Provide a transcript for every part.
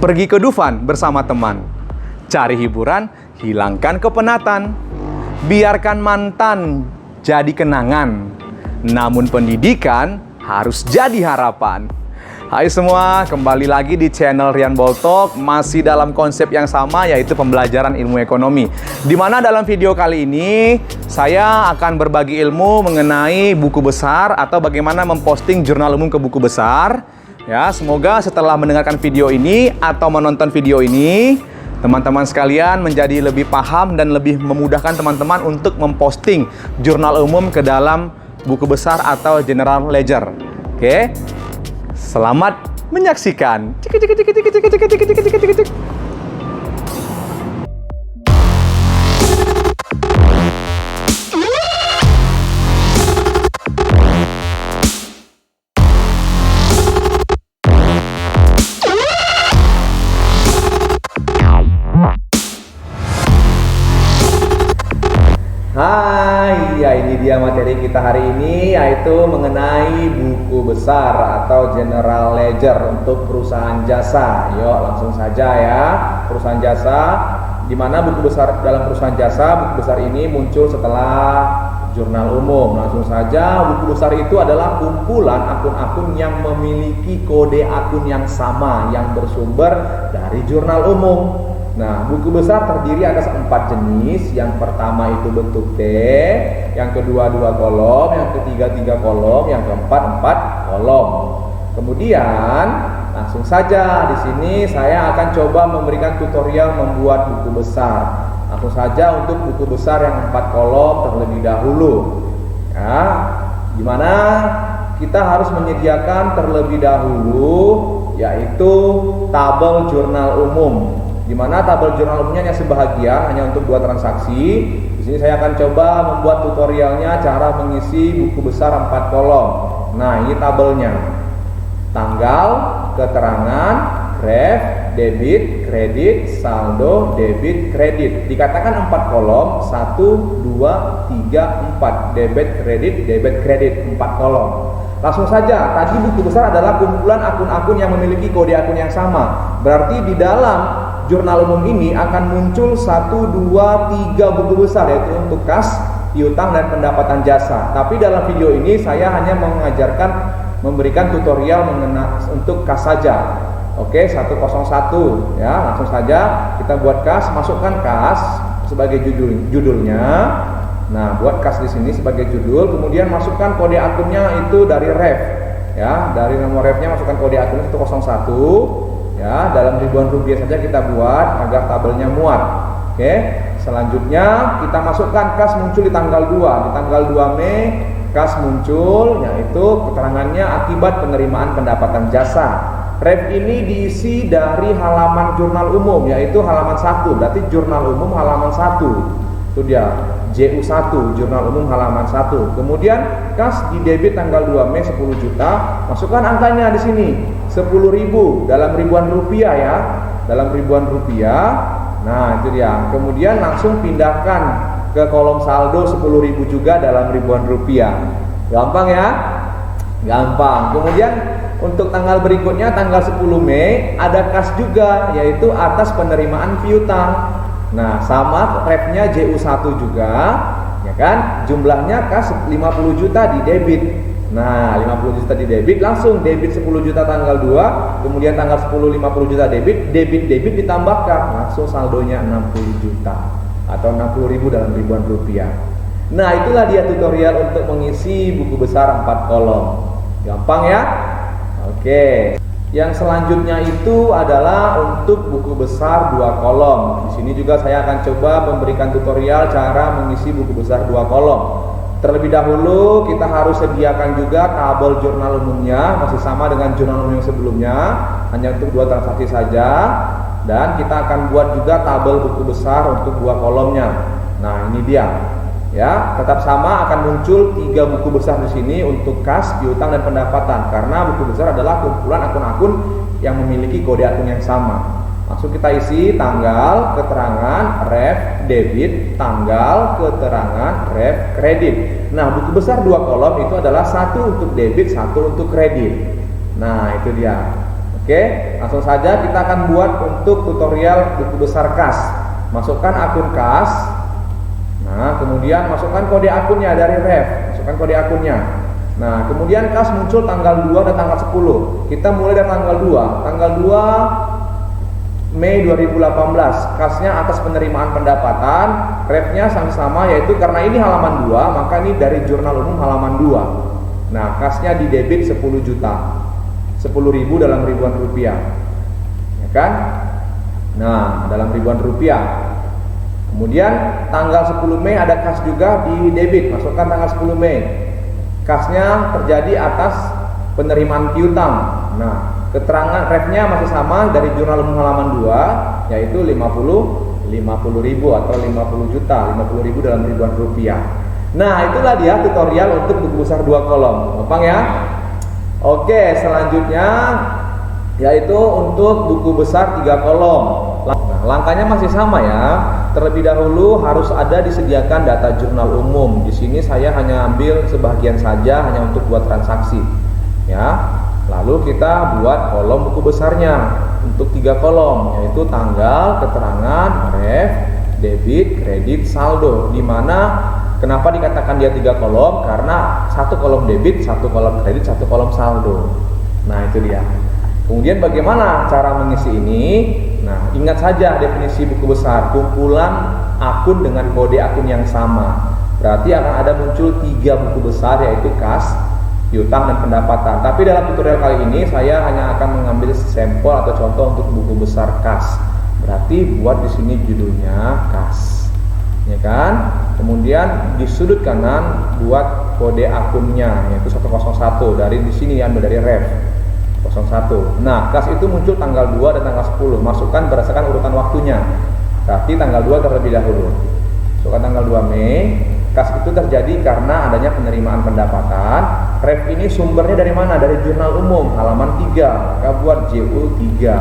Pergi ke Dufan bersama teman. Cari hiburan, hilangkan kepenatan. Biarkan mantan jadi kenangan. Namun pendidikan harus jadi harapan. Hai semua, kembali lagi di channel Rian Boltok, masih dalam konsep yang sama, yaitu pembelajaran ilmu ekonomi. Dimana dalam video kali ini saya akan berbagi ilmu mengenai buku besar atau bagaimana memposting jurnal umum ke buku besar. Ya, semoga setelah mendengarkan video ini atau menonton video ini, teman-teman sekalian menjadi lebih paham dan lebih memudahkan teman-teman untuk memposting jurnal umum ke dalam buku besar atau general ledger. Oke. Selamat menyaksikan. Hai, ya ini dia materi kita hari ini, yaitu mengenai buku besar atau general ledger untuk perusahaan jasa. Yuk langsung saja ya, perusahaan jasa. Dimana buku besar dalam perusahaan jasa, buku besar ini muncul setelah jurnal umum. Langsung saja, buku besar itu adalah kumpulan akun-akun yang memiliki kode akun yang sama, yang bersumber dari jurnal umum. Nah, buku besar terdiri atas 4 jenis. Yang pertama itu bentuk T, yang kedua 2 kolom, yang ketiga 3 kolom, yang keempat 4 kolom. Kemudian langsung saja di sini saya akan coba memberikan tutorial membuat buku besar. Langsung saja untuk buku besar yang 4 kolom terlebih dahulu. Ya, gimana? Kita harus menyediakan terlebih dahulu yaitu tabel jurnal umum. Di mana tabel jurnal umumnya hanya sebahagian, hanya untuk 2 transaksi. Di sini saya akan coba membuat tutorialnya cara mengisi buku besar 4 kolom. Nah, ini tabelnya. Tanggal, keterangan, ref, debit, kredit, saldo, debit, kredit. Dikatakan 4 kolom, 1, 2, 3, 4. Debit, kredit, 4 kolom. Langsung saja, tadi buku besar adalah kumpulan akun-akun yang memiliki kode akun yang sama. Berarti di dalam jurnal umum ini akan muncul 1, 2, 3 buku besar, yaitu untuk kas, piutang, dan pendapatan jasa. Tapi dalam video ini saya hanya memberikan tutorial untuk kas saja. Oke, 101 ya, langsung saja kita buat kas, masukkan kas sebagai judulnya. Nah, buat kas di sini sebagai judul, kemudian masukkan kode akunnya itu dari ref. Ya, dari nomor refnya masukkan kode akunnya 101. Ya, dalam ribuan rupiah saja kita buat agar tabelnya muat. Oke, selanjutnya kita masukkan kas muncul di tanggal 2. Di tanggal 2 Mei kas muncul, yaitu keterangannya akibat penerimaan pendapatan jasa. Ref ini diisi dari halaman jurnal umum, yaitu halaman 1. Berarti jurnal umum halaman 1. Itu dia, JU1, jurnal umum halaman 1. Kemudian kas di debit tanggal 2 Mei 10 juta, masukkan angkanya di sini 10.000 dalam ribuan rupiah ya, dalam ribuan rupiah. Nah, itu dia. Kemudian langsung pindahkan ke kolom saldo 10.000 juga dalam ribuan rupiah. Gampang ya? Gampang. Kemudian untuk tanggal berikutnya tanggal 10 Mei ada kas juga, yaitu atas penerimaan piutang. Nah, sama refnya JU1 juga, ya kan? Jumlahnya kas 50 juta di debit. Nah, 50 juta di debit, langsung debit 10 juta tanggal 2, kemudian tanggal 10 50 juta debit ditambahkan, langsung saldonya 60 juta atau 60.000 dalam ribuan rupiah. Nah, itulah dia tutorial untuk mengisi buku besar 4 kolom. Gampang ya? Oke. Yang selanjutnya itu adalah untuk buku besar 2 kolom. Di sini juga saya akan coba memberikan tutorial cara mengisi buku besar 2 kolom. Terlebih dahulu kita harus sediakan juga tabel jurnal umumnya, masih sama dengan jurnal umum yang sebelumnya, hanya untuk 2 transaksi saja. Dan kita akan buat juga tabel buku besar untuk 2 kolomnya. Nah, ini dia. Ya, tetap sama akan muncul 3 buku besar di sini untuk kas, piutang, dan pendapatan, karena buku besar adalah kumpulan akun-akun yang memiliki kode akun yang sama. Langsung kita isi tanggal, keterangan, ref, debit, tanggal, keterangan, ref, kredit. Nah, buku besar 2 kolom itu adalah 1 untuk debit, 1 untuk kredit. Nah, itu dia. Oke, langsung saja kita akan buat untuk tutorial buku besar kas. Masukkan akun kas. Nah, kemudian masukkan kode akunnya dari ref. Masukkan kode akunnya. Nah, kemudian kas muncul tanggal 2 dan tanggal 10. Kita mulai dari tanggal 2. Tanggal 2 Mei 2018. Kasnya atas penerimaan pendapatan. Refnya sama-sama, yaitu karena ini halaman 2, maka ini dari jurnal umum halaman 2. Nah, kasnya di debit 10 juta. 10.000 dalam ribuan rupiah, ya kan? Nah, dalam ribuan rupiah. Kemudian tanggal 10 Mei ada kas juga di debit, masukkan tanggal 10 Mei. Kasnya terjadi atas penerimaan piutang. Nah, keterangan refnya masih sama dari jurnal umum halaman 2, yaitu 50.000 atau 50 juta, 50.000 dalam ribuan rupiah. Nah, itulah dia tutorial untuk buku besar 2 kolom. Gampang ya? Oke, selanjutnya yaitu untuk buku besar 3 kolom. Nah, langkahnya masih sama ya. Terlebih dahulu harus ada disediakan data jurnal umum. Di sini saya hanya ambil sebagian saja, hanya untuk buat transaksi. Ya. Lalu kita buat kolom buku besarnya untuk 3 kolom, yaitu tanggal, keterangan, ref, debit, kredit, saldo. Di mana kenapa dikatakan dia 3 kolom? Karena 1 kolom debit, 1 kolom kredit, 1 kolom saldo. Nah, itu dia. Kemudian bagaimana cara mengisi ini? Nah, ingat saja definisi buku besar, kumpulan akun dengan kode akun yang sama. Berarti akan ada muncul 3 buku besar, yaitu kas, piutang, dan pendapatan. Tapi dalam tutorial kali ini saya hanya akan mengambil sampel atau contoh untuk buku besar kas. Berarti buat di sini judulnya kas. Ya kan? Kemudian di sudut kanan buat kode akunnya, yaitu 101. Dari di sini ambil dari ref 01. Nah, kas itu muncul tanggal 2 dan tanggal 10. Masukkan berdasarkan urutan waktunya. Berarti tanggal 2 terlebih dahulu. Masukkan tanggal 2 Mei. Kas itu terjadi karena adanya penerimaan pendapatan. Ref ini sumbernya dari mana? Dari jurnal umum halaman 3. Maka buat JU 3.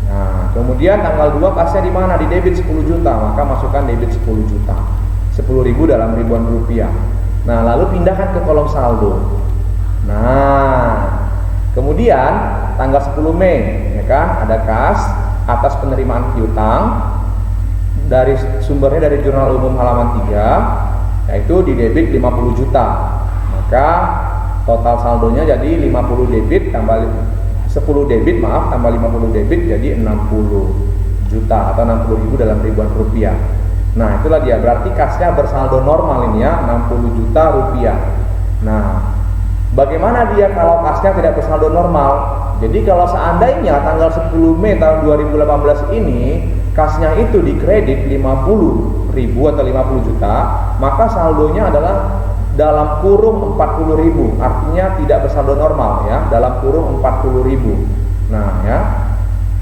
Nah, kemudian tanggal 2 kasnya di mana? Di debit 10 juta, maka masukkan debit 10 juta. 10.000 dalam ribuan rupiah. Nah, lalu pindahkan ke kolom saldo. Nah, kemudian tanggal 10 Mei, ya kan? Ada kas atas penerimaan piutang dari sumbernya dari jurnal umum halaman 3, yaitu di debit 50 juta. Maka total saldonya jadi 50 debit tambah 10 debit, maaf, tambah 50 debit jadi 60 juta atau 60.000 dalam ribuan rupiah. Nah, itulah dia, berarti kasnya bersaldo normal ini ya, 60 juta rupiah. Nah, bagaimana dia kalau kasnya tidak bersaldo normal? Jadi kalau seandainya tanggal 10 Mei tahun 2018 ini kasnya itu dikredit 50.000 atau 50 juta, maka saldonya adalah dalam kurung 40.000, artinya tidak bersaldo normal ya, dalam kurung 40.000. Nah ya,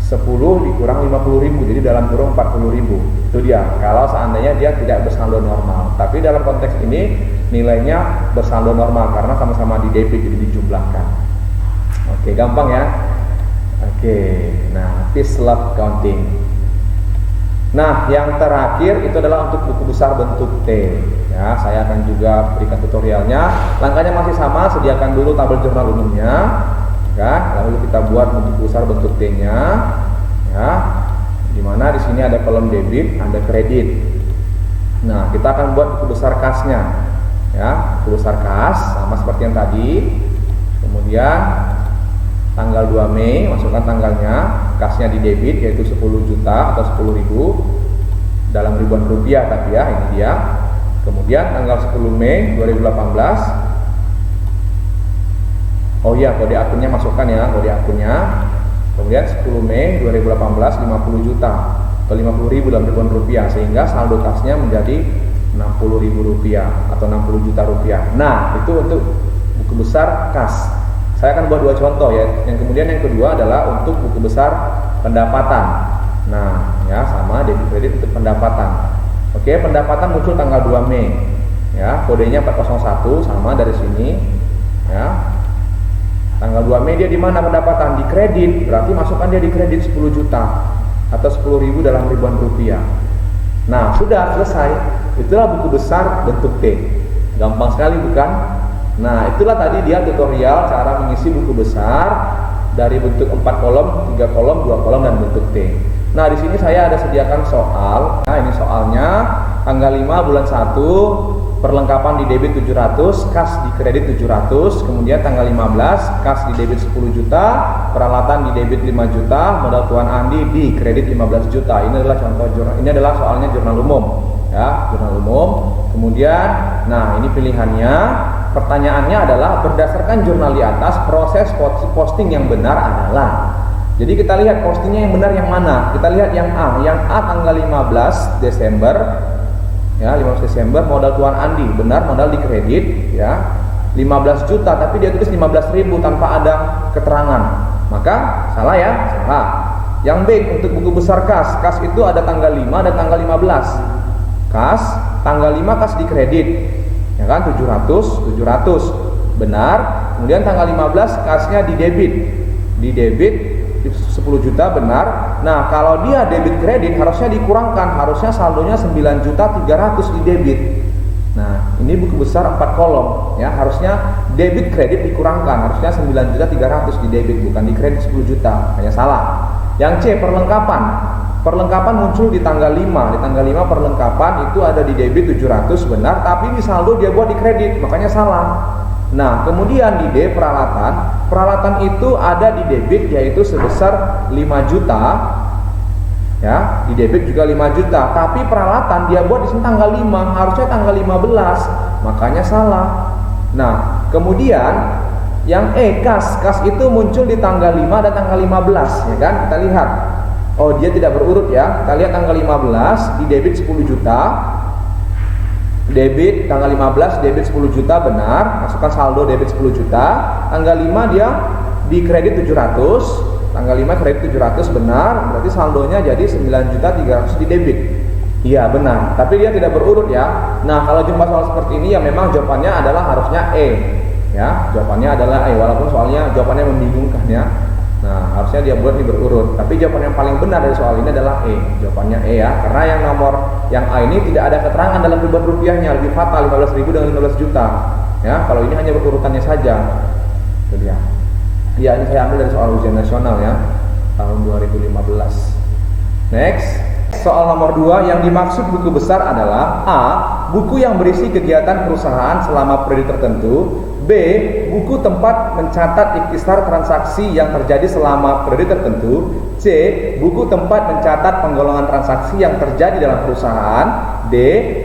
10 dikurang 50.000, jadi dalam kurung 40.000. Itu dia, kalau seandainya dia tidak bersaldo normal. Tapi dalam konteks ini nilainya bersaldo normal karena sama-sama di debit, jadi dijumlahkan. Oke, gampang ya. Oke, nah peace love counting. Nah, yang terakhir itu adalah untuk buku besar bentuk T. Ya, saya akan juga berikan tutorialnya. Langkahnya masih sama, sediakan dulu tabel jurnal umumnya, kan? Lalu kita buat buku besar bentuk T-nya, ya. Dimana di sini ada kolom debit, ada kredit. Nah, kita akan buat buku besar kasnya, ya. Buku besar kas sama seperti yang tadi. Kemudian tanggal 2 Mei, masukkan tanggalnya, kasnya di debit yaitu 10 juta atau 10.000 dalam ribuan rupiah tadi ya, ini dia. Kemudian tanggal 10 Mei 2018. Oh iya, kode akunnya masukkan ya, kode akunnya. Kemudian 10 Mei 2018 50 juta atau 50.000 dalam ribuan rupiah, sehingga saldo kasnya menjadi 60.000 rupiah atau 60 juta rupiah. Nah, itu untuk buku besar kas. Saya akan buat 2 contoh ya. Yang kemudian yang kedua adalah untuk buku besar pendapatan. Nah, ya sama debit kredit untuk pendapatan. Oke, pendapatan muncul tanggal 2 Mei. Ya, kodenya 401 sama dari sini. Ya. Tanggal 2 Mei dia di mana pendapatan? Di kredit. Berarti masukkan dia di kredit 10 juta atau 10.000 dalam ribuan rupiah. Nah, sudah selesai. Itulah buku besar bentuk T. Gampang sekali bukan? Nah, itulah tadi dia tutorial cara mengisi buku besar dari bentuk 4 kolom, 3 kolom, 2 kolom, dan bentuk T. Nah, di sini saya ada sediakan soal. Nah, ini soalnya tanggal 5 bulan 1, perlengkapan di debit 700, kas di kredit 700, kemudian tanggal 15 kas di debit 10 juta, peralatan di debit 5 juta, modal Tuan Andi di kredit 15 juta. Ini adalah contoh jurnal, ini adalah soalnya jurnal umum ya, jurnal umum. Kemudian nah ini pilihannya, pertanyaannya adalah berdasarkan jurnal di atas proses posting yang benar adalah. Jadi kita lihat postingnya yang benar yang mana? Kita lihat yang A tanggal 15 Desember ya, 15 Desember modal Tuan Andi, benar modal di kredit ya 15 juta, tapi dia tulis 15.000 tanpa ada keterangan, maka salah ya, salah. Yang B untuk buku besar kas itu ada tanggal 5 dan tanggal 15. Kas tanggal 5 kas di kredit ya kan 700 benar, kemudian tanggal 15 kasnya di debit 10 juta benar. Nah, kalau dia debit kredit harusnya dikurangkan, harusnya saldonya 9.300.000 di debit. Nah, ini buku besar 4 kolom ya, harusnya debit kredit dikurangkan, harusnya 9.300.000 di debit, bukan di kredit 10 juta. Hanya salah. Yang C perlengkapan muncul di tanggal 5. Di tanggal 5 perlengkapan itu ada di debit 700 benar, tapi di saldo dia buat di kredit, makanya salah. Nah, kemudian di D peralatan itu ada di debit yaitu sebesar 5 juta ya, di debit juga 5 juta, tapi peralatan dia buat di sini tanggal 5, harusnya tanggal 15, makanya salah. Nah, kemudian yang E kas itu muncul di tanggal 5 dan tanggal 15 ya kan, kita lihat. Oh, dia tidak berurut ya. Kita lihat tanggal 15 di debit 10 juta. Debit tanggal 15 debit 10 juta benar, masukkan saldo debit 10 juta. Tanggal 5 dia di kredit 700, tanggal 5 kredit 700 benar, berarti saldonya jadi 9.300.000 di debit. Iya benar, tapi dia tidak berurut ya. Nah, kalau jumpa soal seperti ini ya memang jawabannya adalah harusnya E ya, jawabannya adalah E, walaupun soalnya jawabannya membingungkan ya. Nah, harusnya dia buat ini berurut, tapi jawaban yang paling benar dari soal ini adalah E. Jawabannya E ya, karena yang A ini tidak ada keterangan dalam ribuan rupiahnya, lebih fatal 15.000 dengan 15 juta. Ya, kalau ini hanya berurutannya saja. Itu dia. Ya, ini saya ambil dari soal ujian nasional ya, tahun 2015. Next. Soal nomor 2, yang dimaksud buku besar adalah A. Buku yang berisi kegiatan perusahaan selama periode tertentu. B. Buku tempat mencatat ikhtisar transaksi yang terjadi selama periode tertentu. C. Buku tempat mencatat penggolongan transaksi yang terjadi dalam perusahaan. D.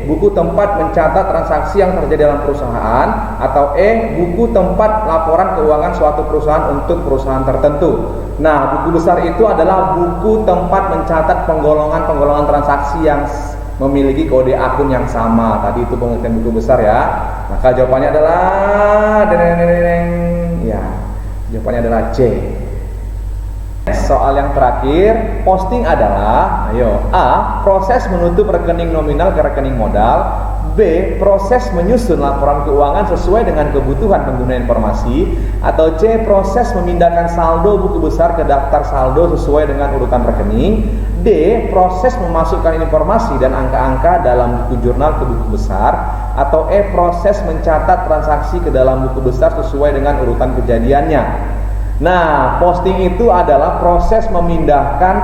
Buku tempat mencatat transaksi yang terjadi dalam perusahaan. Atau E. Buku tempat laporan keuangan suatu perusahaan untuk perusahaan tertentu. Nah, buku besar itu adalah buku tempat mencatat penggolongan transaksi yang memiliki kode akun yang sama. Tadi itu pengertian buku besar ya. Maka jawabannya adalah ya, jawabannya adalah C. Soal yang terakhir, posting adalah, ayo, A. Proses menutup rekening nominal ke rekening modal. B. Proses menyusun laporan keuangan sesuai dengan kebutuhan pengguna informasi. Atau C. Proses memindahkan saldo buku besar ke daftar saldo sesuai dengan urutan rekening. D. Proses memasukkan informasi dan angka-angka dalam buku jurnal ke buku besar. Atau E. Proses mencatat transaksi ke dalam buku besar sesuai dengan urutan kejadiannya. Nah, posting itu adalah proses memindahkan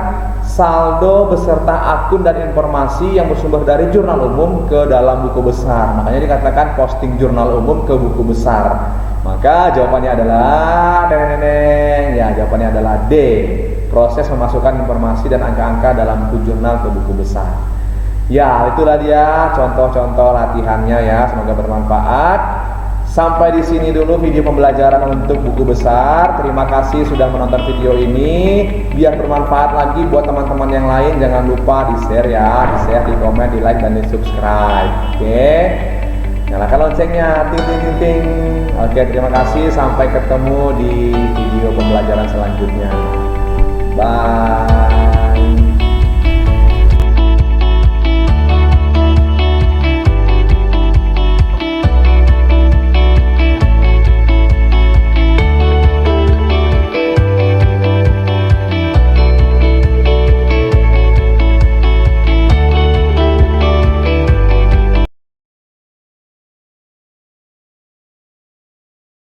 saldo beserta akun dan informasi yang bersumber dari jurnal umum ke dalam buku besar. Makanya dikatakan posting jurnal umum ke buku besar. Maka jawabannya adalah ya, jawabannya adalah D. Proses memasukkan informasi dan angka-angka dalam buku jurnal ke buku besar. Ya, itulah dia contoh-contoh latihannya ya. Semoga bermanfaat. Sampai di sini dulu video pembelajaran untuk buku besar. Terima kasih sudah menonton video ini. Biar bermanfaat lagi buat teman-teman yang lain, jangan lupa di-share ya, di-share, di-komen, di-like dan di-subscribe. Oke. Nyalakan loncengnya, ting ting ting ting. Oke, terima kasih. Sampai ketemu di video pembelajaran selanjutnya. Bye.